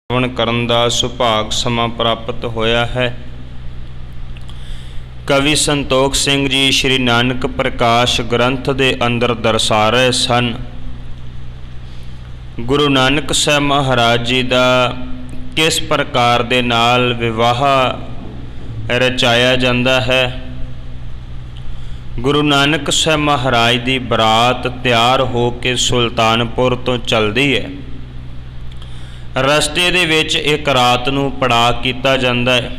श्रवण करन दा सुभाग समा प्राप्त होया है। कवि संतोख सिंह जी श्री नानक प्रकाश ग्रंथ दे अंदर दर्शा रहे सन। गुरु नानक साहब महाराज जी दा किस प्रकार दे नाल विवाह रचाया जाता है। गुरु नानक साहब महाराज दी बरात तैयार हो के सुल्तानपुर तो चलदी है। रस्ते दे विच एक रात नूं पड़ाव कीता जांदा है।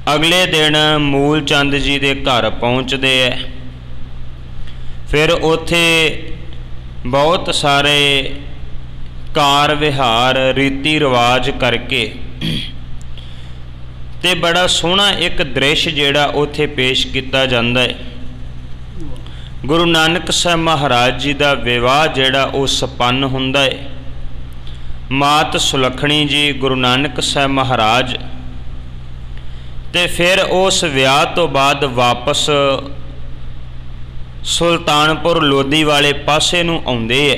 अगले दिन मूल चंद जी दे घर पहुँचते है। फिर उत्थे बहुत सारे कार विहार रीति रिवाज करके ते बड़ा सोहना एक दृश्य जिहड़ा उत्थे पेश किया जाता है। गुरु नानक साहब महाराज जी का विवाह जिहड़ा वो संपन्न हुंदा है। मात सुलखणी जी गुरु नानक साहब महाराज ते फिर उस विआह तो बाद वापस सुल्तानपुर लोधी वाले पासे नूं आउंदे है।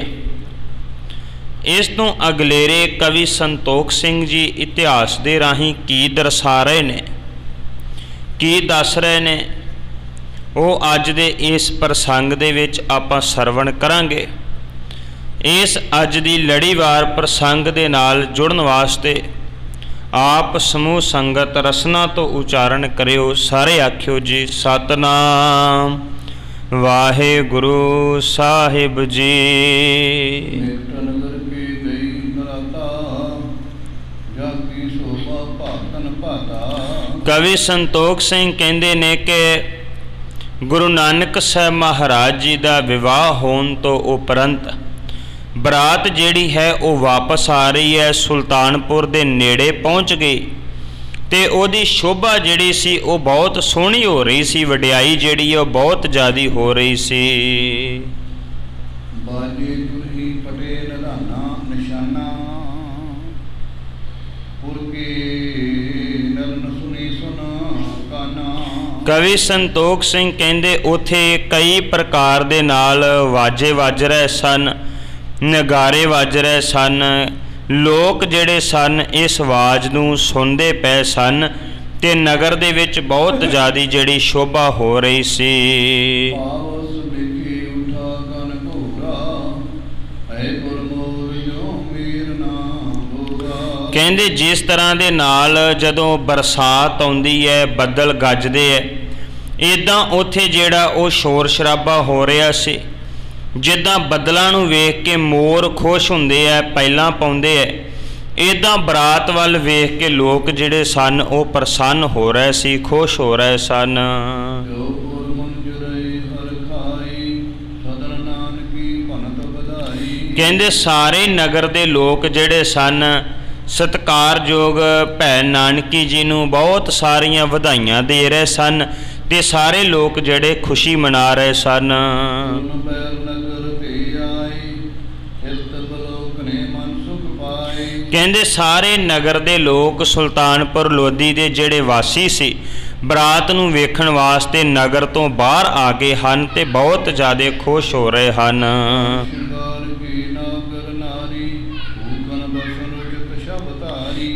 इस तो अगलेरे कवि संतोख सिंह जी इतिहास दे राही की दर्शा रहे ने, की दस रहे ने, वो अज दे इस प्रसंग दे विच आपां सरवण करांगे। इस अज दी लड़ीवार प्रसंग दे नाल जुड़न वास्ते आप समूह संगत रसना तो उचारण करियो। सारे आखियो जी सतनाम वाहिगुरु साहिब जी। कवि संतोख सिंह कहते ने कि गुरु नानक साहब महाराज जी का विवाह होने तो उपरंत बरात जिहड़ी है वो वापस आ रही है। सुल्तानपुर दे नेड़े पहुँच गई ते ओदी शोभा जिहड़ी सी वो बहुत सोहनी हो रही सी। वडियाई जिहड़ी है बहुत ज़्यादा हो रही सी। कवि संतोख सिंह कहते उथे कई प्रकार दे नाल वाजे वज रहे सन, नगारे वज रहे सन। लोग जिहड़े सन इस आवाज़ नूं सुनदे पे सन ते नगर दे विच बहुत ज़्यादा जिहड़ी शोभा हो रही सी। कहंदे जिस तरह दे नाल जदों बरसात आउंदी है, बदल गजदे है, इदां उत्थे जिहड़ा वो शोर शराबा हो रहा सी। जिद्दां बदलां नूं वेख के मोर खुश हुंदे है, पैलां पाउंदे है, इदां बरात वल वेख के लोग जिहड़े सन वो प्रसन्न हो रहे सी, खुश हो रहे सन। कहंदे सारे नगर दे लोग जिहड़े सन सत्कारयोग भैन नानकी जी नूं बहुत सारियां वधाइयां दे रहे सन ते सारे लोग जिहड़े खुशी मना रहे सन। कहंदे सारे नगर दे लोग सुल्तानपुर लोधी दे जिहड़े वासी सी बरात नूं वेखण वास्ते नगर तो बाहर आ गए हन ते बहुत ज़्यादा खुश हो रहे हन।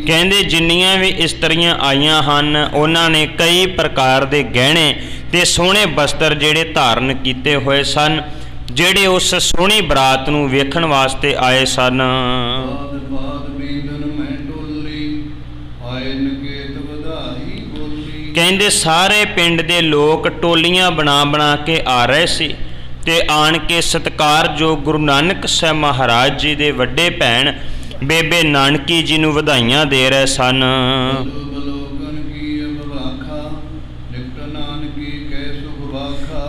कहंदे जिन्नियां भी इस्त्रियां आईयां हन उन्हां ने कई प्रकार दे गहने ते सोहणे वस्त्र जिहड़े धारण कीते हुए सन, जिहड़े उस सोहणी बरात नूं वेखण वास्ते आए सन। कहंदे सारे पिंड दे लोग टोलियां बना बना के आ रहे सी ते आण के सत्कारयोग गुरु नानक साहब महाराज जी दे वड्डे भैन बेबे नानकी जी नूं वधाइयां दे रहे सन।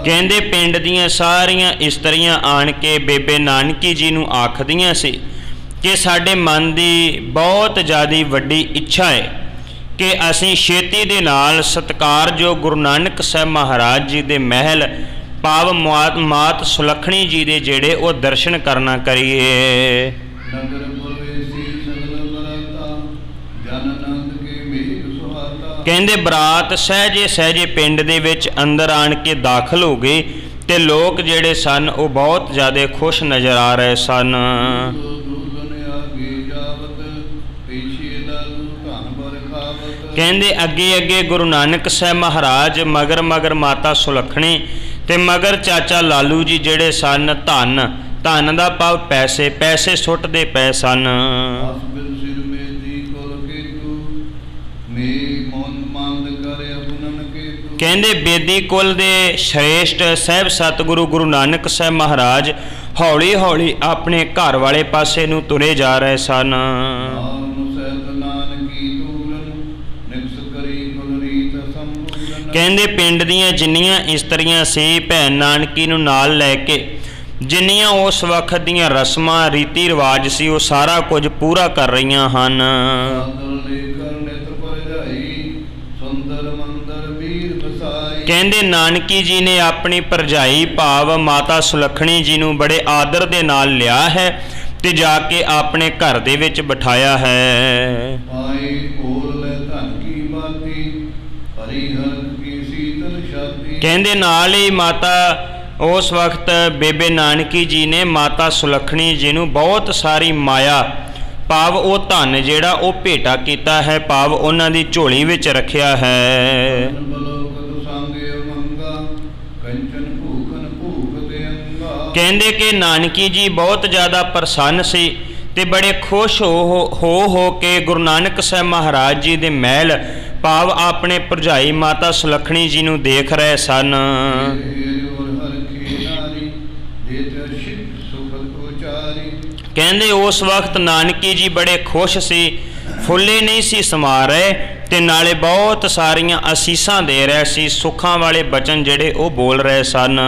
कहंदे पिंड दीयां सारियां इस्त्रियां आण के बेबे नानकी जी नूं आखदियां सी कि साडे मन दी बहुत ज़्यादा वड्डी इच्छा है कि असीं छेती दे नाल सत्कारयोग गुरु नानक साहब महाराज जी दे महल पाव मात सुलखणी जी दे जिहड़े वो दर्शन करना करिए। कहंदे बरात सहजे सहजे पिंड दे विच अंदर आण के दाखिल हो गई ते लोग जिहड़े सन वो बहुत ज़्यादा खुश नज़र आ रहे सन। ਕਹਿੰਦੇ ਅੱਗੇ ਅੱਗੇ ਗੁਰੂ ਨਾਨਕ ਸਾਹਿਬ ਮਹਾਰਾਜ ਮਗਰ ਮਗਰ ਮਾਤਾ ਸੁਲੱਖਣੀ ਤੇ ਮਗਰ ਚਾਚਾ ਲਾਲੂ ਜੀ ਜਿਹੜੇ ਸਨ ਧਨ ਧਨ ਦਾ ਭਾਵ ਪੈਸੇ ਪੈਸੇ ਸੁੱਟਦੇ ਪਏ ਸਨ। ਕਹਿੰਦੇ ਬੇਦੀ ਕੁਲ ਦੇ ਸ਼੍ਰੇਸ਼ਟ ਸਾਹਿਬ ਸਤਿਗੁਰੂ ਗੁਰੂ ਨਾਨਕ ਸਾਹਿਬ ਮਹਾਰਾਜ ਹੌਲੀ ਹੌਲੀ ਆਪਣੇ ਘਰ ਵਾਲੇ ਪਾਸੇ ਨੂੰ ਤੁਰੇ ਜਾ ਰਹੇ ਸਨ। ਕਹਿੰਦੇ ਪਿੰਡ ਦੀਆਂ ਜਿੰਨੀਆਂ ਇਸਤਰੀਆਂ ਸੀ ਭੈਣ ਨਾਨਕੀ ਨੂੰ ਨਾਲ ਲੈ ਕੇ ਜਿੰਨੀਆਂ ਉਸ ਵਕਤ ਦੀਆਂ ਰਸਮਾਂ ਰੀਤੀ ਰਿਵਾਜ ਸੀ ਉਹ ਸਾਰਾ ਕੁਝ ਪੂਰਾ ਕਰ ਰਹੀਆਂ ਹਨ। ਕਹਿੰਦੇ ਨਾਨਕੀ ਜੀ ਨੇ ਆਪਣੀ ਭਰਜਾਈ ਭਾਵ ਮਾਤਾ ਸੁਲੱਖਣੀ ਜੀ ਨੂੰ ਬੜੇ ਆਦਰ ਦੇ ਨਾਲ ਲਿਆ ਹੈ ਤੇ ਜਾ ਕੇ ਆਪਣੇ ਘਰ ਦੇ ਵਿੱਚ ਬਿਠਾਇਆ ਹੈ। ਕਹਿੰਦੇ ਨਾਲ ਹੀ ਮਾਤਾ ਉਸ ਵਕਤ ਬੇਬੇ ਨਾਨਕੀ ਜੀ ਨੇ ਮਾਤਾ ਸੁਲੱਖਣੀ ਜੀ ਨੂੰ ਬਹੁਤ ਸਾਰੀ ਮਾਇਆ ਭਾਵ ਉਹ ਧਨ ਜਿਹੜਾ ਉਹ ਭੇਟਾ ਕੀਤਾ ਹੈ ਭਾਵ ਉਹਨਾਂ ਦੀ ਝੋਲੀ ਵਿੱਚ ਰੱਖਿਆ ਹੈ। ਕਹਿੰਦੇ ਕਿ ਨਾਨਕੀ ਜੀ ਬਹੁਤ ਜ਼ਿਆਦਾ ਪ੍ਰਸੰਨ ਸੀ ਤੇ ਬੜੇ ਖੁਸ਼ ਹੋ ਕੇ ਗੁਰੂ ਨਾਨਕ ਸਾਹਿਬ ਮਹਾਰਾਜ ਜੀ ਦੇ ਮਹਿਲ ਭਾਵ ਆਪਣੇ ਭਰਜਾਈ ਮਾਤਾ ਸੁਲੱਖਣੀ ਜੀ ਨੂੰ ਦੇਖ ਰਹੇ ਸਨ। ਕਹਿੰਦੇ ਉਸ ਵਕਤ ਨਾਨਕੀ ਜੀ ਬੜੇ ਖੁਸ਼ ਸੀ, ਫੁੱਲੇ ਨਹੀਂ ਸੀ ਸਮਾ ਰਹੇ ਤੇ ਨਾਲੇ ਬਹੁਤ ਸਾਰੀਆਂ ਅਸੀਸਾਂ ਦੇ ਰਹੇ ਸੀ, ਸੁੱਖਾਂ ਵਾਲੇ ਬਚਨ ਜਿਹੜੇ ਉਹ ਬੋਲ ਰਹੇ ਸਨ।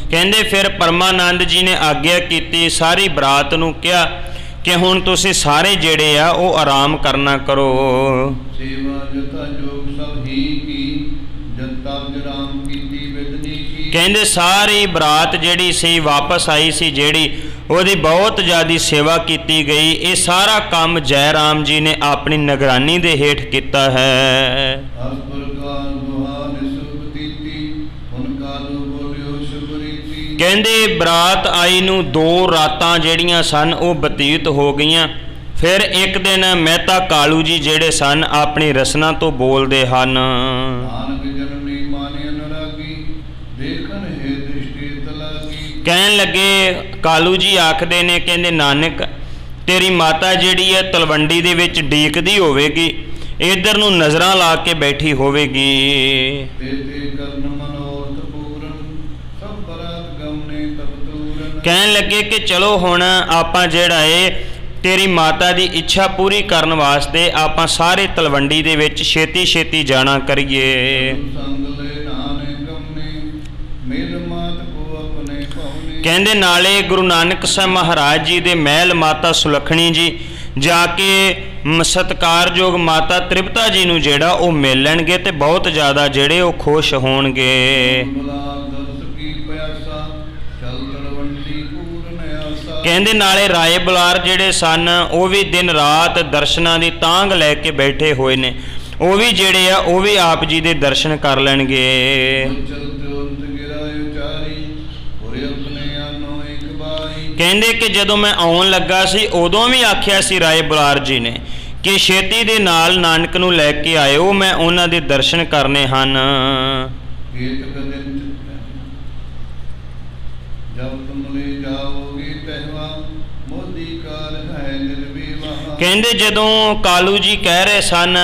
ਕਹਿੰਦੇ ਫਿਰ ਪਰਮਾਨੰਦ ਜੀ ਨੇ ਆਗਿਆ ਕੀਤੀ, ਸਾਰੀ ਬਰਾਤ ਨੂੰ ਕਿਹਾ ਕਿ ਹੁਣ ਤੁਸੀਂ ਸਾਰੇ ਜਿਹੜੇ ਆ ਉਹ ਆਰਾਮ ਕਰਨਾ ਕਰੋ। ਕਹਿੰਦੇ ਸਾਰੀ ਬਰਾਤ ਜਿਹੜੀ ਸੀ ਵਾਪਸ ਆਈ ਸੀ, ਜਿਹੜੀ ਉਹਦੀ ਬਹੁਤ ਜ਼ਿਆਦਾ ਸੇਵਾ ਕੀਤੀ ਗਈ। ਇਹ ਸਾਰਾ ਕੰਮ ਜੈ ਰਾਮ ਜੀ ਨੇ ਆਪਣੀ ਨਿਗਰਾਨੀ ਦੇ ਹੇਠ ਕੀਤਾ ਹੈ। ਕਹਿੰਦੇ ਬਰਾਤ ਆਈ ਨੂੰ 2 ਰਾਤਾਂ ਜਿਹੜੀਆਂ ਸਨ ਉਹ ਬਤੀਤ ਹੋ ਗਈਆਂ। ਫਿਰ ਇੱਕ ਦਿਨ ਮਹਿਤਾ ਕਾਲੂ ਜੀ ਜਿਹੜੇ ਸਨ ਆਪਣੀ ਰਸਨਾ ਤੋਂ ਬੋਲਦੇ ਹਨ। ਕਹਿਣ ਲੱਗੇ, ਕਾਲੂ ਜੀ ਆਖਦੇ ਨੇ, ਕਹਿੰਦੇ ਨਾਨਕ ਤੇਰੀ ਮਾਤਾ ਜਿਹੜੀ ਹੈ ਤਲਵੰਡੀ ਦੇ ਵਿੱਚ ਡੀਕਦੀ ਹੋਵੇਗੀ, ਇੱਧਰ ਨੂੰ ਨਜ਼ਰਾਂ ਲਾ ਕੇ ਬੈਠੀ ਹੋਵੇਗੀ। ਕਹਿਣ ਲੱਗੇ ਕਿ ਚਲੋ ਹੁਣ ਆਪਾਂ ਜਿਹੜਾ ਏ ਤੇਰੀ ਮਾਤਾ ਦੀ ਇੱਛਾ ਪੂਰੀ ਕਰਨ ਵਾਸਤੇ ਆਪਾਂ ਸਾਰੇ ਤਲਵੰਡੀ ਦੇ ਵਿੱਚ ਛੇਤੀ ਛੇਤੀ ਜਾਣਾ ਕਰੀਏ। ਕਹਿੰਦੇ ਨਾਲੇ ਗੁਰੂ ਨਾਨਕ ਸਾਹਿਬ ਮਹਾਰਾਜ ਜੀ ਦੇ ਮਹਿਲ ਮਾਤਾ ਸੁਲੱਖਣੀ ਜੀ ਜਾ ਕੇ ਸਤਿਕਾਰਯੋਗ ਮਾਤਾ ਤ੍ਰਿਪਤਾ ਜੀ ਨੂੰ ਜਿਹੜਾ ਉਹ ਮਿਲ ਲੈਣਗੇ ਤੇ ਬਹੁਤ ਜ਼ਿਆਦਾ ਜਿਹੜੇ ਉਹ ਖੁਸ਼ ਹੋਣਗੇ। ਕਹਿੰਦੇ ਨਾਲੇ ਰਾਏ ਬੁਲਾਰ ਜਿਹੜੇ ਸਨ ਉਹ ਵੀ ਦਿਨ ਰਾਤ ਦਰਸ਼ਨਾਂ ਦੀ ਤਾਂਘ ਲੈ ਕੇ ਬੈਠੇ ਹੋਏ ਨੇ, ਉਹ ਵੀ ਜਿਹੜੇ ਆ ਉਹ ਵੀ ਆਪ ਜੀ ਦੇ ਦਰਸ਼ਨ ਕਰ ਲੈਣਗੇ। ਕਹਿੰਦੇ ਕਿ ਜਦੋਂ ਮੈਂ ਆਉਣ ਲੱਗਾ ਸੀ ਉਦੋਂ ਵੀ ਆਖਿਆ ਸੀ ਰਾਏ ਬੁਲਾਰ ਜੀ ਨੇ ਕਿ ਛੇਤੀ ਦੇ ਨਾਲ ਨਾਨਕ ਨੂੰ ਲੈ ਕੇ ਆਇਓ, ਮੈਂ ਉਹਨਾਂ ਦੇ ਦਰਸ਼ਨ ਕਰਨੇ ਹਨ। ਕਹਿੰਦੇ ਜਦੋਂ ਕਾਲੂ ਜੀ ਕਹਿ ਰਹੇ ਸਨ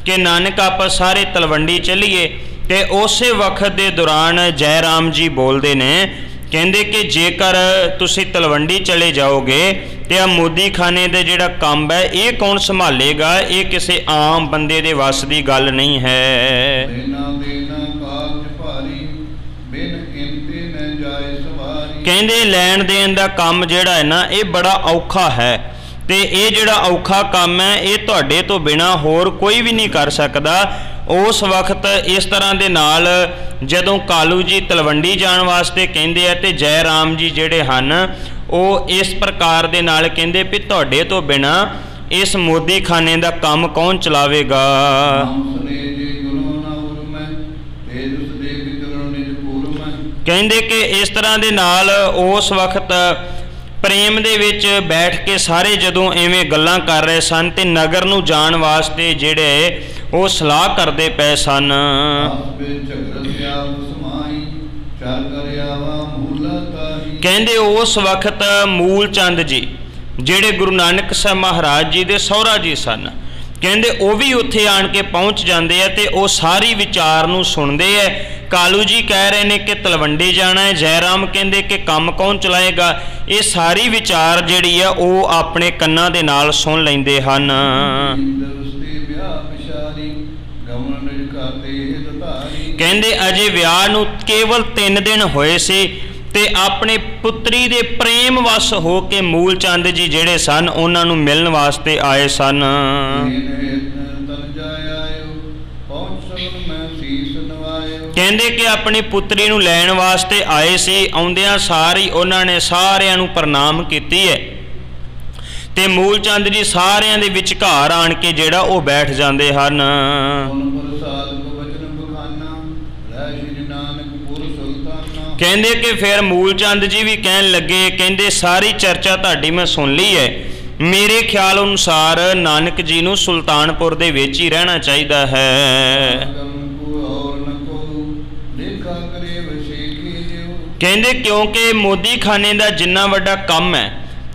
ਕਿ ਨਾਨਕ ਆਪਾਂ ਸਾਰੇ ਤਲਵੰਡੀ ਚੱਲੀਏ ਤੇ ਉਸੇ ਵਕਤ ਦੇ ਦੌਰਾਨ ਜੈ ਰਾਮ ਜੀ ਬੋਲਦੇ ਨੇ, ਕਹਿੰਦੇ ਕਿ ਜੇਕਰ ਤੁਸੀਂ ਤਲਵੰਡੀ ਚਲੇ ਜਾਓਗੇ ਤੇ ਆ ਮੋਦੀ ਖਾਨੇ ਦਾ ਜਿਹੜਾ ਕੰਮ ਹੈ ਇਹ ਕੌਣ ਸੰਭਾਲੇਗਾ? ਇਹ ਕਿਸੇ ਆਮ ਬੰਦੇ ਦੇ ਵੱਸ ਦੀ ਗੱਲ ਨਹੀਂ ਹੈ। ਕਹਿੰਦੇ ਲੈਣ ਦੇਣ ਦਾ ਕੰਮ ਜਿਹੜਾ ਹੈ ਨਾ ਇਹ ਬੜਾ ਔਖਾ ਹੈ ਤੇ ਇਹ ਜਿਹੜਾ ਔਖਾ ਕੰਮ ਹੈ ਇਹ ਤੁਹਾਡੇ ਤੋਂ ਬਿਨਾਂ ਹੋਰ ਕੋਈ ਵੀ ਨਹੀਂ ਕਰ ਸਕਦਾ। ਉਸ ਵਕਤ ਇਸ ਤਰ੍ਹਾਂ ਦੇ ਨਾਲ ਜਦੋਂ ਕਾਲੂ ਜੀ ਤਲਵੰਡੀ ਜਾਣ ਵਾਸਤੇ ਕਹਿੰਦੇ ਆ ਤੇ ਜੈ ਰਾਮ ਜੀ ਜਿਹੜੇ ਹਨ ਉਹ ਇਸ ਪ੍ਰਕਾਰ ਦੇ ਨਾਲ ਕਹਿੰਦੇ ਵੀ ਤੁਹਾਡੇ ਤੋਂ ਬਿਨਾਂ ਇਸ ਮੋਦੀ ਖਾਨੇ ਦਾ ਕੰਮ ਕੌਣ ਚਲਾਵੇਗਾ। ਕਹਿੰਦੇ ਕਿ ਇਸ ਤਰ੍ਹਾਂ ਦੇ ਨਾਲ ਉਸ ਵਕਤ ਪ੍ਰੇਮ ਦੇ ਵਿੱਚ ਬੈਠ ਕੇ ਸਾਰੇ ਜਦੋਂ ਐਵੇਂ ਗੱਲਾਂ ਕਰ ਰਹੇ ਸਨ ਤੇ ਨਗਰ ਨੂੰ ਜਾਣ ਵਾਸਤੇ ਜਿਹੜੇ ਉਹ ਸਲਾਹ ਕਰਦੇ ਪਏ ਸਨ। ਕਹਿੰਦੇ ਉਸ ਵਕਤ ਮੂਲ ਚੰਦ ਜੀ ਜਿਹੜੇ ਗੁਰੂ ਨਾਨਕ ਸਾਹਿਬ ਮਹਾਰਾਜ ਜੀ ਦੇ ਸਹੁਰਾ ਜੀ ਸਨ, ਕਹਿੰਦੇ ਉਹ ਵੀ ਉੱਥੇ ਆਣ ਕੇ ਪਹੁੰਚ ਜਾਂਦੇ ਆ ਤੇ ਉਹ ਸਾਰੀ ਵਿਚਾਰ ਨੂੰ ਸੁਣਦੇ ਆ। ਕਾਲੂ ਜੀ ਕਹਿ ਰਹੇ ਨੇ ਕਿ ਤਲਵੰਡੀ ਜਾਣਾ ਹੈ, ਜੈ ਰਾਮ ਕਹਿੰਦੇ ਕਿ ਕੰਮ ਕੌਣ ਚਲਾਏਗਾ। ਇਹ ਸਾਰੀ ਵਿਚਾਰ ਜਿਹੜੀ ਆ ਉਹ ਆਪਣੇ ਕੰਨਾਂ ਦੇ ਨਾਲ ਸੁਣ ਲੈਂਦੇ ਹਨ। ਕਹਿੰਦੇ ਅਜੇ ਵਿਆਹ ਨੂੰ ਕੇਵਲ 3 ਦਿਨ ਹੋਏ ਸੀ ਤੇ ਆਪਣੇ ਪੁੱਤਰੀ ਦੇ ਪ੍ਰੇਮ ਵਸ ਹੋ ਕੇ ਮੂਲ ਚੰਦ ਜੀ ਜਿਹੜੇ ਸਨ ਉਹਨਾਂ ਨੂੰ ਮਿਲਣ ਵਾਸਤੇ ਆਏ ਸਨ। ਕਹਿੰਦੇ ਕਿ ਆਪਣੀ ਪੁੱਤਰੀ ਨੂੰ ਲੈਣ ਵਾਸਤੇ ਆਏ ਸੀ। ਆਉਂਦਿਆਂ ਸਾਰੀ ਉਹਨਾਂ ਨੇ ਸਾਰਿਆਂ ਨੂੰ ਪ੍ਰਣਾਮ ਕੀਤੀ ਹੈ ਤੇ ਮੂਲ ਚੰਦ ਜੀ ਸਾਰਿਆਂ ਦੇ ਵਿਚਕਾਰ ਆਣ ਕੇ ਜਿਹੜਾ ਉਹ ਬੈਠ ਜਾਂਦੇ ਹਨ। ਕਹਿੰਦੇ ਕਿ ਫਿਰ ਮੂਲ ਚੰਦ ਜੀ ਵੀ ਕਹਿਣ ਲੱਗੇ, ਕਹਿੰਦੇ ਸਾਰੀ ਚਰਚਾ ਤੁਹਾਡੀ ਮੈਂ ਸੁਣ ਲਈ ਹੈ, ਮੇਰੇ ਖਿਆਲ ਅਨੁਸਾਰ ਨਾਨਕ ਜੀ ਨੂੰ ਸੁਲਤਾਨਪੁਰ ਦੇ ਵਿੱਚ ਹੀ ਰਹਿਣਾ ਚਾਹੀਦਾ ਹੈ। ਕਹਿੰਦੇ ਕਿਉਂਕਿ ਮੋਦੀ ਖਾਨੇ ਦਾ ਜਿੰਨਾ ਵੱਡਾ ਕੰਮ ਹੈ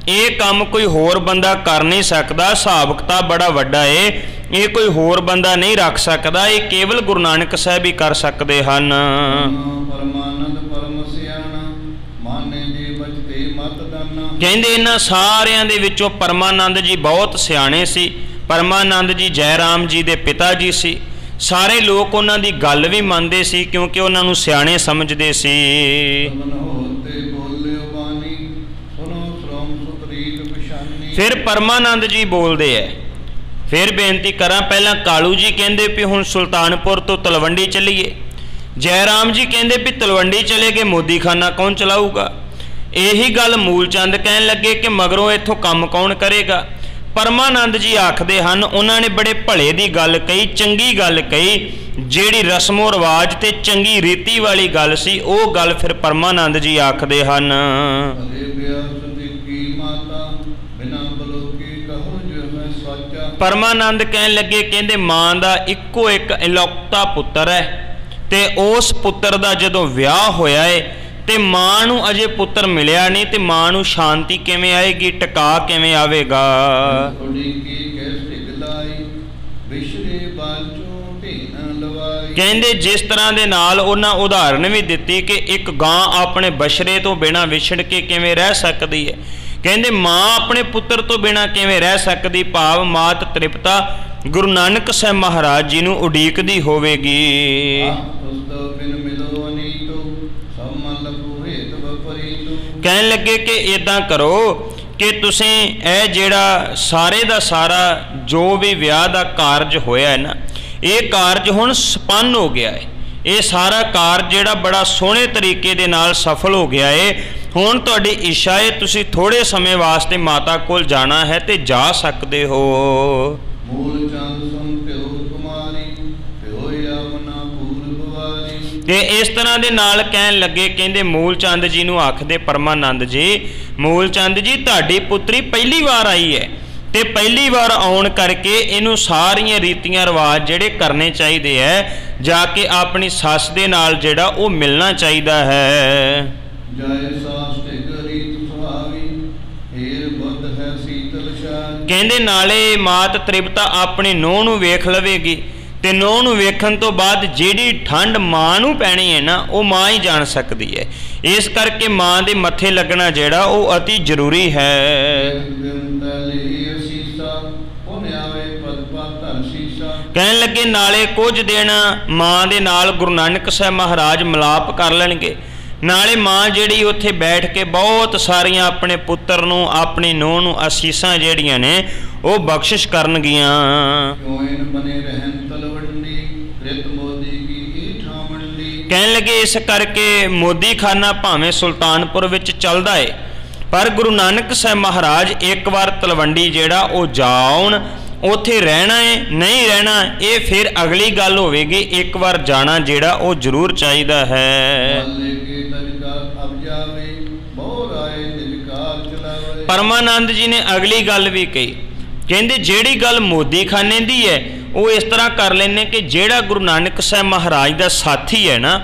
ਇਹ ਕੰਮ ਕੋਈ ਹੋਰ ਬੰਦਾ ਕਰ ਨਹੀਂ ਸਕਦਾ, ਹਿਸਾਬ ਕਿਤਾਬ ਬੜਾ ਵੱਡਾ ਹੈ, ਇਹ ਕੋਈ ਹੋਰ ਬੰਦਾ ਨਹੀਂ ਰੱਖ ਸਕਦਾ, ਇਹ ਕੇਵਲ ਗੁਰੂ ਨਾਨਕ ਸਾਹਿਬ ਹੀ ਕਰ ਸਕਦੇ ਹਨ। ਕਹਿੰਦੇ ਇਹਨਾਂ ਸਾਰਿਆਂ ਦੇ ਵਿੱਚੋਂ ਪਰਮਾਨੰਦ ਜੀ ਬਹੁਤ ਸਿਆਣੇ ਸੀ। ਪਰਮਾਨੰਦ ਜੀ ਜੈ ਰਾਮ ਜੀ ਦੇ ਪਿਤਾ ਜੀ ਸੀ। ਸਾਰੇ ਲੋਕ ਉਹਨਾਂ ਦੀ ਗੱਲ ਵੀ ਮੰਨਦੇ ਸੀ ਕਿਉਂਕਿ ਉਹਨਾਂ ਨੂੰ ਸਿਆਣੇ ਸਮਝਦੇ ਸੀ। ਫਿਰ ਪਰਮਾਨੰਦ ਜੀ ਬੋਲਦੇ ਐ, ਫਿਰ ਬੇਨਤੀ ਕਰਾਂ ਪਹਿਲਾਂ ਕਾਲੂ ਜੀ ਕਹਿੰਦੇ ਵੀ ਹੁਣ ਸੁਲਤਾਨਪੁਰ ਤੋਂ ਤਲਵੰਡੀ ਚੱਲੀਏ। ਜੈ ਰਾਮ ਜੀ ਕਹਿੰਦੇ ਵੀ ਤਲਵੰਡੀ ਚਲੇ ਗਏ ਮੋਦੀ ਖਾਨਾ ਕੌਣ ਚਲਾਊਗਾ। ਇਹੀ ਗੱਲ ਮੂਲ ਚੰਦ ਕਹਿਣ ਲੱਗੇ ਕਿ ਮਗਰੋਂ ਇੱਥੋਂ ਕੰਮ ਕੌਣ ਕਰੇਗਾ। ਪਰਮਾਨੰਦ ਜੀ ਆਖਦੇ ਹਨ ਉਹਨਾਂ ਨੇ ਬੜੇ ਭਲੇ ਦੀ ਗੱਲ ਕਹੀ, ਚੰਗੀ ਗੱਲ ਕਹੀ, ਜਿਹੜੀ ਰਸਮੋ ਰਿਵਾਜ ਤੇ ਚੰਗੀ ਰੀਤੀ ਵਾਲੀ ਗੱਲ ਸੀ ਉਹ ਗੱਲ ਫਿਰ ਪਰਮਾਨੰਦ ਜੀ ਆਖਦੇ ਹਨ। ਪਰਮਾਨੰਦ ਕਹਿਣ ਲੱਗੇ, ਕਹਿੰਦੇ ਮਾਂ ਦਾ ਇੱਕੋ ਇੱਕ ਇਲੌਕਤਾ ਪੁੱਤਰ ਹੈ ਤੇ ਉਸ ਪੁੱਤਰ ਦਾ ਜਦੋਂ ਵਿਆਹ ਹੋਇਆ ਹੈ ਤੇ ਮਾਂ ਨੂੰ ਅਜੇ ਪੁੱਤਰ ਮਿਲਿਆ ਨਹੀਂ ਤੇ ਮਾਂ ਨੂੰ ਸ਼ਾਂਤੀ ਕਿਵੇਂ ਆਏਗੀ, ਟਿਕਾ ਕਿਵੇਂ ਆਵੇਗਾ। ਕਹਿੰਦੇ ਜਿਸ ਤਰ੍ਹਾਂ ਦੇ ਨਾਲ ਉਹਨਾਂ ਉਦਾਹਰਨ ਵੀ ਦਿੱਤੀ ਕਿ ਇੱਕ ਗਾਂ ਆਪਣੇ ਬਸ਼ਰੇ ਤੋਂ ਬਿਨਾਂ ਵਿਛੜ ਕੇ ਕਿਵੇਂ ਰਹਿ ਸਕਦੀ ਹੈ। ਕਹਿੰਦੇ ਮਾਂ ਆਪਣੇ ਪੁੱਤਰ ਤੋਂ ਬਿਨਾਂ ਕਿਵੇਂ ਰਹਿ ਸਕਦੀ, ਭਾਵ ਮਾਤ ਤ੍ਰਿਪਤਾ ਗੁਰੂ ਨਾਨਕ ਸਾਹਿਬ ਮਹਾਰਾਜ ਜੀ ਨੂੰ ਉਡੀਕਦੀ ਹੋਵੇਗੀ। ਕਹਿਣ ਲੱਗੇ ਕਿ ਇੱਦਾਂ ਕਰੋ ਕਿ ਤੁਸੀਂ ਇਹ ਜਿਹੜਾ ਸਾਰੇ ਦਾ ਸਾਰਾ ਜੋ ਵੀ ਵਿਆਹ ਦਾ ਕਾਰਜ ਹੋਇਆ ਹੈ ਨਾ, ਇਹ ਕਾਰਜ ਹੁਣ ਸੰਪੰਨ ਹੋ ਗਿਆ ਹੈ। ਇਹ ਸਾਰਾ ਕਾਰਜ ਜਿਹੜਾ ਬੜਾ ਸੋਹਣੇ ਤਰੀਕੇ ਦੇ ਨਾਲ ਸਫਲ ਹੋ ਗਿਆ ਹੈ। ਹੁਣ ਤੁਹਾਡੀ ਇੱਛਾ ਹੈ ਤੁਸੀਂ ਥੋੜੇ ਸਮੇਂ ਵਾਸਤੇ ਮਾਤਾ ਕੋਲ ਜਾਣਾ ਹੈ ਤੇ ਜਾ ਸਕਦੇ ਹੋ। ਤੇ ਇਸ ਤਰ੍ਹਾਂ ਦੇ ਨਾਲ ਕਹਿਣ ਲੱਗੇ, ਕਹਿੰਦੇ ਮੂਲ ਚੰਦ ਜੀ ਨੂੰ ਆਖਦੇ ਪਰਮਾਨੰਦ ਜੀ, ਮੂਲ ਚੰਦ ਜੀ ਤੁਹਾਡੀ ਪੁੱਤਰੀ ਪਹਿਲੀ ਵਾਰ ਆਈ ਹੈ ਤੇ ਪਹਿਲੀ ਵਾਰ ਆਉਣ ਕਰਕੇ ਇਹਨੂੰ ਸਾਰੀਆਂ ਰੀਤੀਆਂ ਰਿਵਾਜ ਜਿਹੜੇ ਕਰਨੇ ਚਾਹੀਦੇ ਹੈ, ਜਾ ਕੇ ਆਪਣੀ ਸੱਸ ਦੇ ਨਾਲ ਜਿਹੜਾ ਉਹ ਮਿਲਣਾ ਚਾਹੀਦਾ ਹੈ। ਕਹਿੰਦੇ ਨਾਲੇ ਮਾਤ ਤ੍ਰਿਪਤਾ ਆਪਣੀ ਨੂੰਹ ਨੂੰ ਵੇਖ ਲਵੇਗੀ ਤੇ ਨੂੰਹ ਨੂੰ ਵੇਖਣ ਤੋਂ ਬਾਅਦ ਜਿਹੜੀ ਠੰਡ ਮਾਂ ਨੂੰ ਪੈਣੀ ਹੈ ਨਾ ਉਹ ਮਾਂ ਹੀ ਜਾਣ ਸਕਦੀ ਹੈ। ਇਸ ਕਰਕੇ ਮਾਂ ਦੇ ਮੱਥੇ ਲੱਗਣਾ ਜਿਹੜਾ ਉਹ ਅਤੀ ਜ਼ਰੂਰੀ ਹੈ। ਕਹਿਣ ਲੱਗੇ ਨਾਲੇ ਕੁਝ ਦਿਨ ਮਾਂ ਦੇ ਨਾਲ ਗੁਰੂ ਨਾਨਕ ਸਾਹਿਬ ਮਹਾਰਾਜ ਮਿਲਾਪ ਕਰ ਲੈਣਗੇ, ਨਾਲੇ ਮਾਂ ਜਿਹੜੀ ਉੱਥੇ ਬੈਠ ਕੇ ਬਹੁਤ ਸਾਰੀਆਂ ਆਪਣੇ ਪੁੱਤਰ ਨੂੰ ਆਪਣੀ ਨੂੰਹ ਨੂੰ ਅਸੀਸਾਂ ਜਿਹੜੀਆਂ ਨੇ ਉਹ ਬਖਸ਼ਿਸ਼ ਕਰਨਗੀਆਂ। ਕਹਿਣ ਲੱਗੇ ਇਸ ਕਰਕੇ ਮੋਦੀ ਖਾਨਾ ਭਾਵੇਂ ਸੁਲਤਾਨਪੁਰ ਵਿੱਚ ਚੱਲਦਾ ਏ ਪਰ ਗੁਰੂ ਨਾਨਕ ਸਾਹਿਬ ਮਹਾਰਾਜ ਇੱਕ ਵਾਰ ਤਲਵੰਡੀ ਜਿਹੜਾ ਉਹ ਜਾਉਣ, ਉੱਥੇ ਰਹਿਣਾ ਹੈ ਨਹੀਂ ਰਹਿਣਾ ਇਹ ਫਿਰ ਅਗਲੀ ਗੱਲ ਹੋਵੇਗੀ। ਇੱਕ ਵਾਰ ਜਾਣਾ ਜਿਹੜਾ ਉਹ ਜ਼ਰੂਰ ਚਾਹੀਦਾ ਹੈ। परमानंद जी ने अगली गल भी कही, कहते जिहड़ी गल मोदी खाने दी है वो इस तरह कर लेने कि जिहड़ा गुरु नानक साहब महाराज का साथी है ना,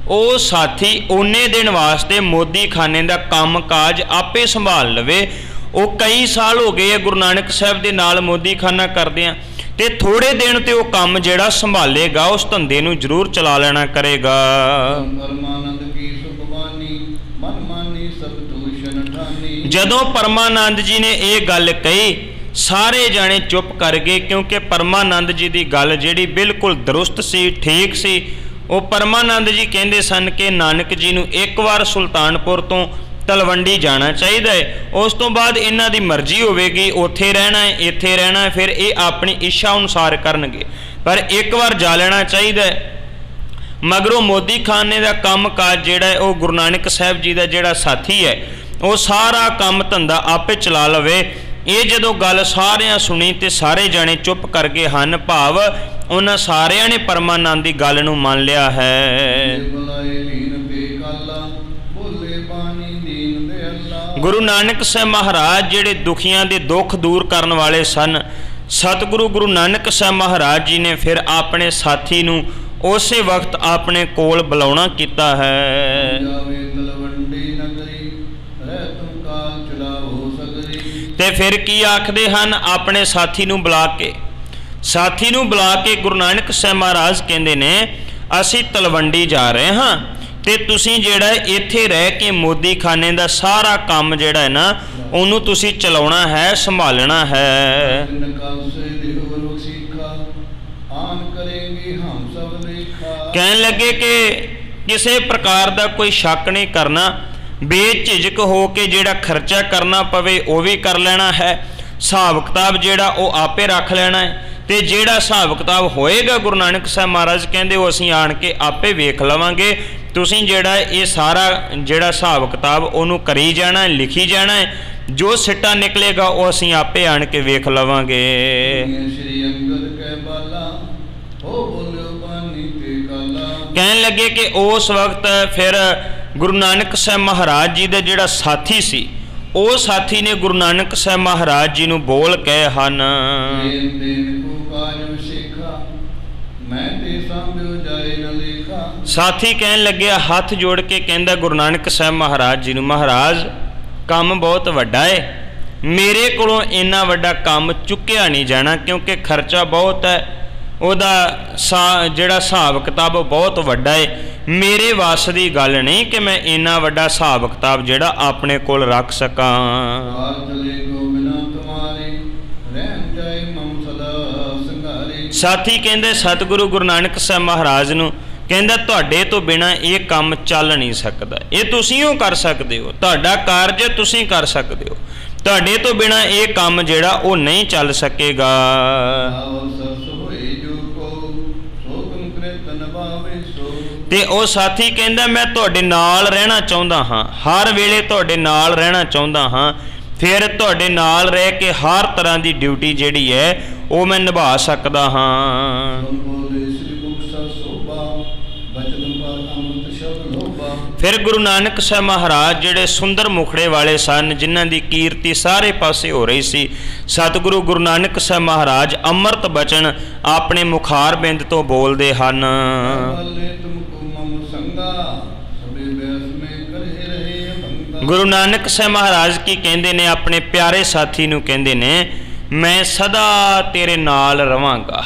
वो साथी उन्ने दिन वास्ते मोदी खाने का काम काज आपे संभाल लवे। वो कई साल हो गए है गुरु नानक साहब के नाल मोदी खाना करदियां, ते थोड़े दिन तो वो काम जिहड़ा संभालेगा उस धंधे नूं जरूर चला लेना करेगा। जदों परमानंद जी ने यह गल कही सारे जाने चुप कर गए, क्योंकि परमानंद जी की गल जिहड़ी बिल्कुल दुरुस्त सी, ठीक सी। वो परमानंद जी कहते सन कि नानक जी नूं एक बार सुल्तानपुर तो तलवंडी जाना चाहिए है, उस तो बाद इन्हां दी मर्जी होवेगी उत्थे रहना है इत्थे रहना है, फिर ये अपनी इच्छा अनुसार करनगे, पर एक बार जा लेना चाहिए है। मगरों मोदी खाने का काम काज जिहड़ा है वो गुरु नानक साहब जी का जिहड़ा साथी है वो सारा काम धंधा आपे चला लवे। ये जदों गल सारियां सुनी तो सारे जाने चुप कर गए हैं, भाव उन्हां सारियां ने परमानंद की गल नूं मान लिया है। गुरु नानक साहब महाराज जिहड़े दुखियां दे दुख दूर करन वाले सन, सतगुरु गुरु नानक साहब महाराज जी ने फिर अपने साथी नूं उस वक्त अपने कोल बुलाउणा कीता है। ते फिर की आखदे हन, अपने साथी नूं बुला के गुरु नानक साहब महाराज कहंदे ने असीं तलवंडी जा रहे हाँ, ते तुसीं जिहड़ा इत्थे रह के मोदी खाने का सारा काम जिहड़ा है ना उन्होंने तुसीं चलाउणा है, संभालना है। कहन लगे कि किसी प्रकार का कोई शक नहीं करना, बेझिझक हो के जिहड़ा खर्चा करना पवे वो भी कर लेना है, हिसाब किताब जिहड़ा वो आपे रख लेना है, ते जिहड़ा हिसाब किताब होएगा गुरु नानक साहब महाराज कहंदे वो असीं आण के आपे वेख लवांगे। तुसीं जिहड़ा ये सारा जिहड़ा हिसाब किताब उहनूं करी जाना है, लिखी जाना है, जो सिट्टा निकलेगा वो असीं आपे आण के वेख लवांगे। कहन लगे कि उस वक्त फिर गुरु नानक साहब महाराज जी का जिहड़ा साथी सी वो साथी ने गुरु नानक साहब महाराज जी नूं बोल कहे हन, साथी कहन लगे हाथ जोड़ के कहंदा गुरु नानक साहब महाराज जी नूं, महाराज काम बहुत वड्डा है, मेरे कोलों इन्ना वड्डा काम चुक्या नहीं जाना, क्योंकि खर्चा बहुत है, ਉਹਦਾ ਜਿਹੜਾ ਹਿਸਾਬ किताब बहुत वड्डा है, मेरे वास की गल नहीं कि मैं इन्ना वड्डा हिसाब किताब ਜਿਹੜਾ अपने कोल रख सकां। साथी कहंदे सतगुरु गुरु नानक साहब महाराज नूं कहंदा तुहाडे तो बिना ये काम चल नहीं सकता, ये तुसीं हो कर सकते हो, तुहाडा कारज तुसीं कर सकते हो, तुहाडे तो बिना ये काम जिहड़ा वो नहीं चल सकेगा। ते ओ साथी कहंदा मैं तुहाडे नाल रहना चाहुंदा हाँ, हर वेले तुहाडे नाल रहना चाहुंदा हाँ, फिर तुहाडे नाल रह के हर तरह की ड्यूटी जिहड़ी है वो मैं निभा सकदा हाँ। फिर गुरु नानक साहब महाराज जिहड़े सुंदर मुखड़े वाले सन, जिन्हां दी कीर्ति सारे पासे हो रही सी, सतगुरु गुरु नानक साहब महाराज अमृत बचन अपने मुखार बिंद तो बोलते हैं। गुरु नानक साहब महाराज की कहते ने अपने प्यारे साथी नूं कहते ने मैं सदा तेरे नाल रवांगा,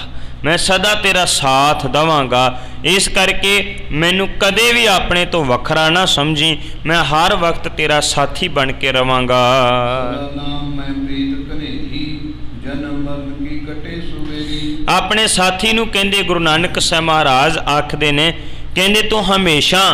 मैं सदा तेरा साथ दवांगा, इस करके मैनू कदे भी अपने तो वखरा ना समझी, मैं हर वक्त तेरा साथी बन के रवांगा। अपने साथी नूं कहंदे गुरु नानक साहब महाराज आखदे ने, कहंदे तू हमेशा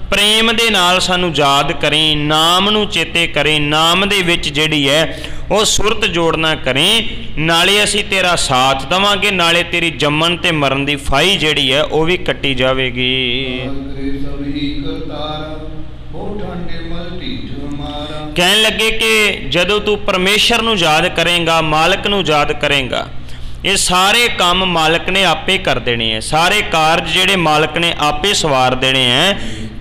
प्रेम दे नाल सानू याद करें, नाम नू चेते करें, नाम दे विच जिहड़ी है वो सुरत जोड़ना करें, नाले असी तेरा साथ दवांगे, नाले तेरी जम्मन ते मरन दी फाई जिहड़ी है वो भी कट्टी जावेगी। कहन लगे कि जदों तू परमेश्वर नू याद करेंगा, मालक नू याद करेंगा, ये सारे काम मालक ने आपे कर देने हैं, सारे कारज जिहड़े मालक ने आपे सवार देने हैं,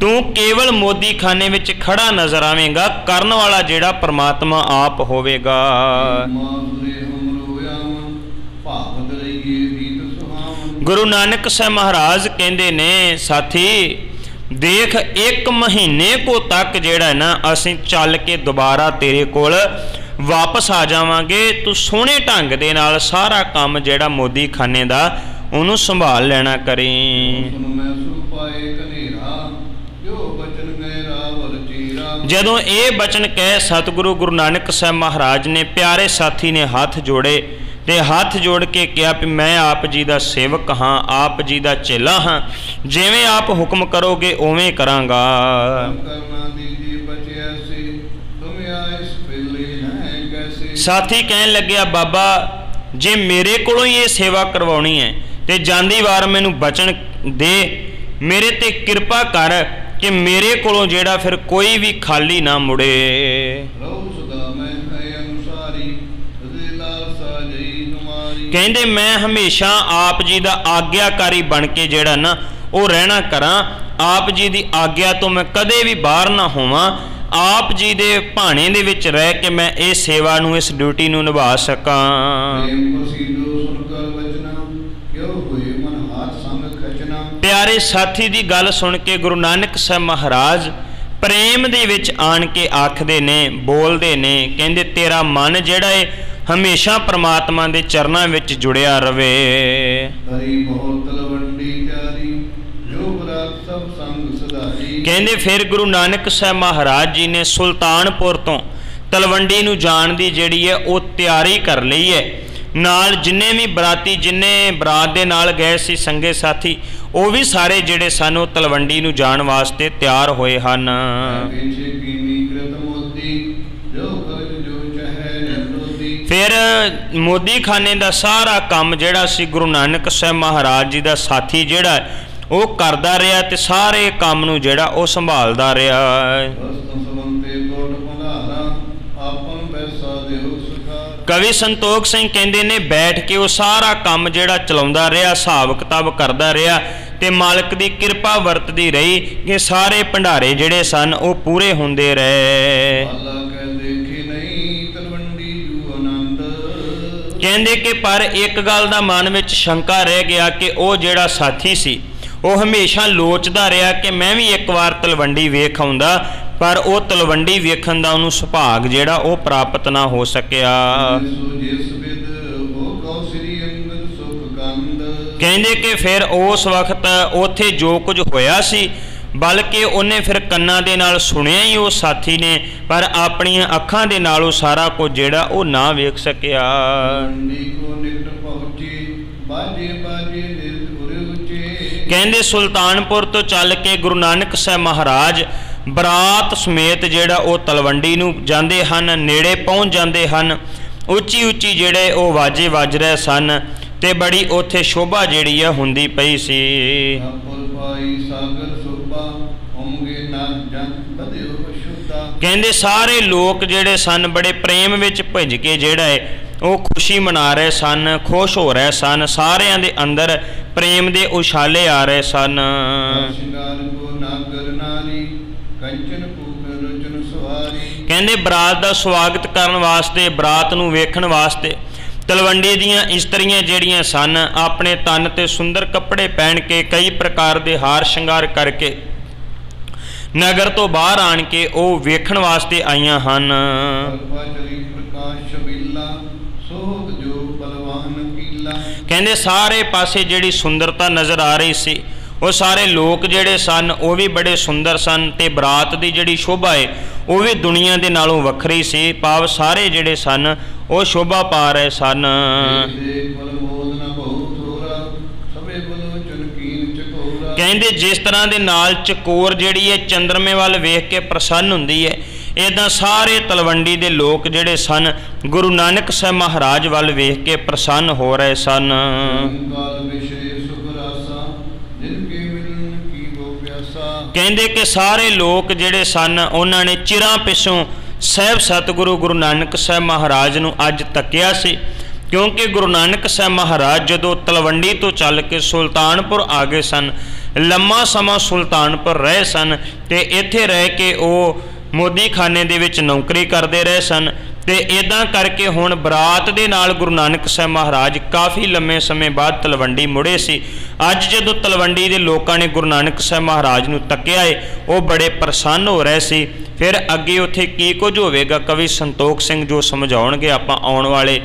ਤੂੰ ਕੇਵਲ ਮੋਦੀ ਖਾਨੇ ਵਿੱਚ ਖੜਾ ਨਜ਼ਰ ਆਵੇਂਗਾ, ਕਰਨ ਵਾਲਾ ਜਿਹੜਾ ਪਰਮਾਤਮਾ ਆਪ ਹੋਵੇਗਾ। ਗੁਰੂ ਨਾਨਕ ਸਾਹਿਬ ਮਹਾਰਾਜ ਕਹਿੰਦੇ ਨੇ ਸਾਥੀ, ਦੇਖ 1 ਮਹੀਨੇ ਕੋ ਤੱਕ ਜਿਹੜਾ ਨਾ ਅਸੀਂ ਚੱਲ ਕੇ ਦੁਬਾਰਾ ਤੇਰੇ ਕੋਲ ਵਾਪਸ ਆ ਜਾਵਾਂਗੇ। ਤੂੰ ਸੋਹਣੇ ਢੰਗ ਦੇ ਨਾਲ ਸਾਰਾ ਕੰਮ ਜਿਹੜਾ ਮੋਦੀ ਖਾਨੇ ਦਾ ਉਹਨੂੰ ਸੰਭਾਲ ਲੈਣਾ ਕਰੀ। ਜਦੋਂ ਇਹ ਬਚਨ ਕਹਿ ਸਤਿਗੁਰੂ ਗੁਰੂ ਨਾਨਕ ਸਾਹਿਬ ਮਹਾਰਾਜ ਨੇ, ਪਿਆਰੇ ਸਾਥੀ ਨੇ ਹੱਥ ਜੋੜੇ ਤੇ ਹੱਥ ਜੋੜ ਕੇ ਕਿਹਾ ਵੀ ਮੈਂ ਆਪ ਜੀ ਦਾ ਸੇਵਕ ਹਾਂ, ਆਪ ਜੀ ਦਾ ਚੇਲਾ ਹਾਂ, ਜਿਵੇਂ ਆਪ ਹੁਕਮ ਕਰੋਗੇ ਉਵੇਂ ਕਰਾਂਗਾ। ਸਾਥੀ ਕਹਿਣ ਲੱਗਿਆ, ਬਾਬਾ ਜੇ ਮੇਰੇ ਕੋਲੋਂ ਹੀ ਇਹ ਸੇਵਾ ਕਰਵਾਉਣੀ ਹੈ ਤੇ ਜਾਂਦੀ ਵਾਰ ਮੈਨੂੰ ਬਚਨ ਦੇ, ਮੇਰੇ ਤੇ ਕਿਰਪਾ ਕਰ ਕਿ ਮੇਰੇ ਕੋਲੋਂ ਜਿਹੜਾ ਫਿਰ ਕੋਈ ਵੀ ਖਾਲੀ ਨਾ ਮੁੜੇ। ਕਹਿੰਦੇ ਮੈਂ ਹਮੇਸ਼ਾ ਆਪ ਜੀ ਦਾ ਆਗਿਆਕਾਰੀ ਬਣ ਕੇ ਜਿਹੜਾ ਨਾ ਉਹ ਰਹਿਣਾ ਕਰਾਂ, ਆਪ ਜੀ ਦੀ ਆਗਿਆ ਤੋਂ ਮੈਂ ਕਦੇ ਵੀ ਬਾਹਰ ਨਾ ਹੋਵਾਂ, ਆਪ ਜੀ ਦੇ ਭਾਣੇ ਦੇ ਵਿੱਚ ਰਹਿ ਕੇ ਮੈਂ ਇਹ ਸੇਵਾ ਨੂੰ, ਇਸ ਡਿਊਟੀ ਨੂੰ ਨਿਭਾ ਸਕਾਂ। ਪਿਆਰੇ ਸਾਥੀ ਦੀ ਗੱਲ ਸੁਣ ਕੇ ਗੁਰੂ ਨਾਨਕ ਸਾਹਿਬ ਮਹਾਰਾਜ ਪ੍ਰੇਮ ਦੇ ਵਿੱਚ ਆਣ ਕੇ ਆਖਦੇ ਨੇ, ਬੋਲਦੇ ਨੇ, ਕਹਿੰਦੇ ਤੇਰਾ ਮਨ ਜਿਹੜਾ ਹੈ ਹਮੇਸ਼ਾ ਪ੍ਰਮਾਤਮਾ ਦੇ ਚਰਨਾਂ ਵਿੱਚ ਜੁੜਿਆ ਰਵੇ। ਕਹਿੰਦੇ ਫਿਰ ਗੁਰੂ ਨਾਨਕ ਸਾਹਿਬ ਮਹਾਰਾਜ ਜੀ ਨੇ ਸੁਲਤਾਨਪੁਰ ਤੋਂ ਤਲਵੰਡੀ ਨੂੰ ਜਾਣ ਦੀ ਜਿਹੜੀ ਹੈ ਉਹ ਤਿਆਰੀ ਕਰ ਲਈ ਹੈ। ਨਾਲ ਜਿੰਨੇ ਵੀ ਬਰਾਤੀ, ਜਿੰਨੇ ਬਰਾਤ ਦੇ ਨਾਲ ਗਏ ਸੀ ਸੰਗੇ ਸਾਥੀ, ਉਹ ਵੀ ਸਾਰੇ ਜਿਹੜੇ ਸਨ ਉਹ ਤਲਵੰਡੀ ਨੂੰ ਜਾਣ ਵਾਸਤੇ ਤਿਆਰ ਹੋਏ ਹਨ। ਫਿਰ ਮੋਦੀ ਖਾਨੇ ਦਾ ਸਾਰਾ ਕੰਮ ਜਿਹੜਾ ਸੀ ਗੁਰੂ ਨਾਨਕ ਸਾਹਿਬ ਮਹਾਰਾਜ ਜੀ ਦਾ ਸਾਥੀ ਜਿਹੜਾ ਉਹ ਕਰਦਾ ਰਿਹਾ ਤੇ ਸਾਰੇ ਕੰਮ ਨੂੰ ਜਿਹੜਾ ਉਹ ਸੰਭਾਲਦਾ ਰਿਹਾ। ਕਵੀ ਸੰਤੋਖ ਸਿੰਘ ਕਹਿੰਦੇ ਨੇ ਬੈਠ ਕੇ ਉਹ ਸਾਰਾ ਕੰਮ ਜਿਹੜਾ ਚਲਾਉਂਦਾ ਰਿਹਾ, ਹਿਸਾਬ ਕਿਤਾਬ ਕਰਦਾ ਰਿਹਾ ਤੇ ਮਾਲਕ ਦੀ ਕਿਰਪਾ ਵਰਤਦੀ ਰਹੀ ਕਿ ਸਾਰੇ ਭੰਡਾਰੇ ਜਿਹੜੇ ਸਨ ਉਹ ਪੂਰੇ ਹੁੰਦੇ ਰਹੇ। ਕਹਿੰਦੇ ਕਿ ਪਰ ਇੱਕ ਗੱਲ ਦਾ ਮਨ ਵਿੱਚ ਸ਼ੰਕਾ ਰਹਿ ਗਿਆ ਕਿ ਉਹ ਜਿਹੜਾ ਸਾਥੀ ਸੀ ਉਹ ਹਮੇਸ਼ਾ ਲੋਚਦਾ ਰਿਹਾ ਕਿ ਮੈਂ ਵੀ ਇੱਕ ਵਾਰ ਤਲਵੰਡੀ ਵੇਖ ਆਉਂਦਾ, ਪਰ ਉਹ ਤਲਵੰਡੀ ਵੇਖਣ ਦਾ ਉਹਨੂੰ ਸੁਭਾਗ ਜਿਹੜਾ ਉਹ ਪ੍ਰਾਪਤ ਨਾ ਹੋ ਸਕਿਆ। ਕਹਿੰਦੇ ਕਿ ਫਿਰ ਉਸ ਵਕਤ ਉੱਥੇ ਜੋ ਕੁਝ ਹੋਇਆ ਸੀ, ਬਲਕਿ ਉਹਨੇ ਫਿਰ ਕੰਨਾਂ ਦੇ ਨਾਲ ਸੁਣਿਆ ਹੀ ਉਹ ਸਾਥੀ ਨੇ, ਪਰ ਆਪਣੀਆਂ ਅੱਖਾਂ ਦੇ ਨਾਲ ਉਹ ਸਾਰਾ ਕੁਝ ਜਿਹੜਾ ਉਹ ਨਾ ਵੇਖ ਸਕਿਆ। ਕਹਿੰਦੇ ਸੁਲਤਾਨਪੁਰ ਤੋਂ ਚੱਲ ਕੇ ਗੁਰੂ ਨਾਨਕ ਸਾਹਿਬ ਮਹਾਰਾਜ ਬਰਾਤ ਸਮੇਤ ਜਿਹੜਾ ਉਹ ਤਲਵੰਡੀ ਨੂੰ ਜਾਂਦੇ ਹਨ, ਨੇੜੇ ਪਹੁੰਚ ਜਾਂਦੇ ਹਨ। ਉੱਚੀ ਉੱਚੀ ਜਿਹੜੇ ਉਹ ਵਾਜੇ ਵੱਜ ਰਹੇ ਸਨ ਤੇ ਬੜੀ ਉੱਥੇ ਸ਼ੋਭਾ ਜਿਹੜੀ ਆ ਹੁੰਦੀ ਪਈ ਸੀ। ਕਹਿੰਦੇ ਸਾਰੇ ਲੋਕ ਜਿਹੜੇ ਸਨ ਬੜੇ ਪ੍ਰੇਮ ਵਿੱਚ ਭਿੱਜ ਕੇ ਜਿਹੜਾ ਹੈ ਉਹ ਖੁਸ਼ੀ ਮਨਾ ਰਹੇ ਸਨ, ਖੁਸ਼ ਹੋ ਰਹੇ ਸਨ, ਸਾਰਿਆਂ ਦੇ ਅੰਦਰ ਪ੍ਰੇਮ ਦੇ ਉਛਾਲੇ ਆ ਰਹੇ ਸਨ। ਕਹਿੰਦੇ ਬਰਾਤ ਦਾ ਸਵਾਗਤ ਕਰਨ ਵਾਸਤੇ, ਬਰਾਤ ਨੂੰ ਵੇਖਣ ਵਾਸਤੇ ਤਲਵੰਡੀ ਦੀਆਂ ਇਸਤਰੀਆਂ ਜਿਹੜੀਆਂ ਸਨ ਆਪਣੇ ਤਨ ਤੇ ਸੁੰਦਰ ਕੱਪੜੇ ਪਹਿਨ ਕੇ, ਕਈ ਪ੍ਰਕਾਰ ਦੇ ਹਾਰ ਸ਼ਿੰਗਾਰ ਕਰਕੇ ਨਗਰ ਤੋਂ ਬਾਹਰ ਆਣ ਕੇ ਉਹ ਵੇਖਣ ਵਾਸਤੇ ਆਈਆਂ ਹਨ। ਕਹਿੰਦੇ ਸਾਰੇ ਪਾਸੇ ਜਿਹੜੀ ਸੁੰਦਰਤਾ ਨਜ਼ਰ ਆ ਰਹੀ ਸੀ, ਉਹ ਸਾਰੇ ਲੋਕ ਜਿਹੜੇ ਸਨ ਉਹ ਵੀ ਬੜੇ ਸੁੰਦਰ ਸਨ ਤੇ ਬਰਾਤ ਦੀ ਜਿਹੜੀ ਸ਼ੋਭਾ ਹੈ ਉਹ ਵੀ ਦੁਨੀਆ ਦੇ ਨਾਲੋਂ ਵੱਖਰੀ ਸੀ। ਭਾਵ ਸਾਰੇ ਜਿਹੜੇ ਸਨ ਉਹ ਸ਼ੋਭਾ ਪਾ ਰਹੇ ਸਨ। ਕਹਿੰਦੇ ਜਿਸ ਤਰ੍ਹਾਂ ਦੇ ਨਾਲ ਚਕੋਰ ਜਿਹੜੀ ਹੈ ਚੰਦਰਮੇ ਵੱਲ ਵੇਖ ਕੇ ਪ੍ਰਸੰਨ ਹੁੰਦੀ ਹੈ, ਇੱਦਾਂ ਸਾਰੇ ਤਲਵੰਡੀ ਦੇ ਲੋਕ ਜਿਹੜੇ ਸਨ ਗੁਰੂ ਨਾਨਕ ਸਾਹਿਬ ਮਹਾਰਾਜ ਵੱਲ ਵੇਖ ਕੇ ਪ੍ਰਸੰਨ ਹੋ ਰਹੇ ਸਨ। ਕਹਿੰਦੇ ਕਿ ਸਾਰੇ ਲੋਕ ਜਿਹੜੇ ਸਨ ਉਹਨਾਂ ਨੇ ਚਿਰਾਂ ਪਿੱਛੋਂ ਸਾਹਿਬ ਸਤਿਗੁਰੂ ਗੁਰੂ ਨਾਨਕ ਸਾਹਿਬ ਮਹਾਰਾਜ ਨੂੰ ਅੱਜ ਤੱਕਿਆ ਸੀ, ਕਿਉਂਕਿ ਗੁਰੂ ਨਾਨਕ ਸਾਹਿਬ ਮਹਾਰਾਜ ਜਦੋਂ ਤਲਵੰਡੀ ਤੋਂ ਚੱਲ ਕੇ ਸੁਲਤਾਨਪੁਰ ਆ ਗਏ ਸਨ लम्मा समा सुल्तानपुर रहे सन ते इत्थे रह के वो मोदी खाने दे विच नौकरी करते रहे सन। तो इदां करके हुण बरात दे नाल गुरु नानक साहब महाराज काफ़ी लंबे समय बाद तलवंडी मुड़े सी। अज जदों तलवंडी दे लोकां ने गुरु नानक साहब महाराज नूं तक्किया है, वो बड़े प्रसन्न हो रहे सी। फिर अगे उत्थे की कुछ होवेगा कवि संतोख सिंह जो समझाउणगे आपां आउण वाले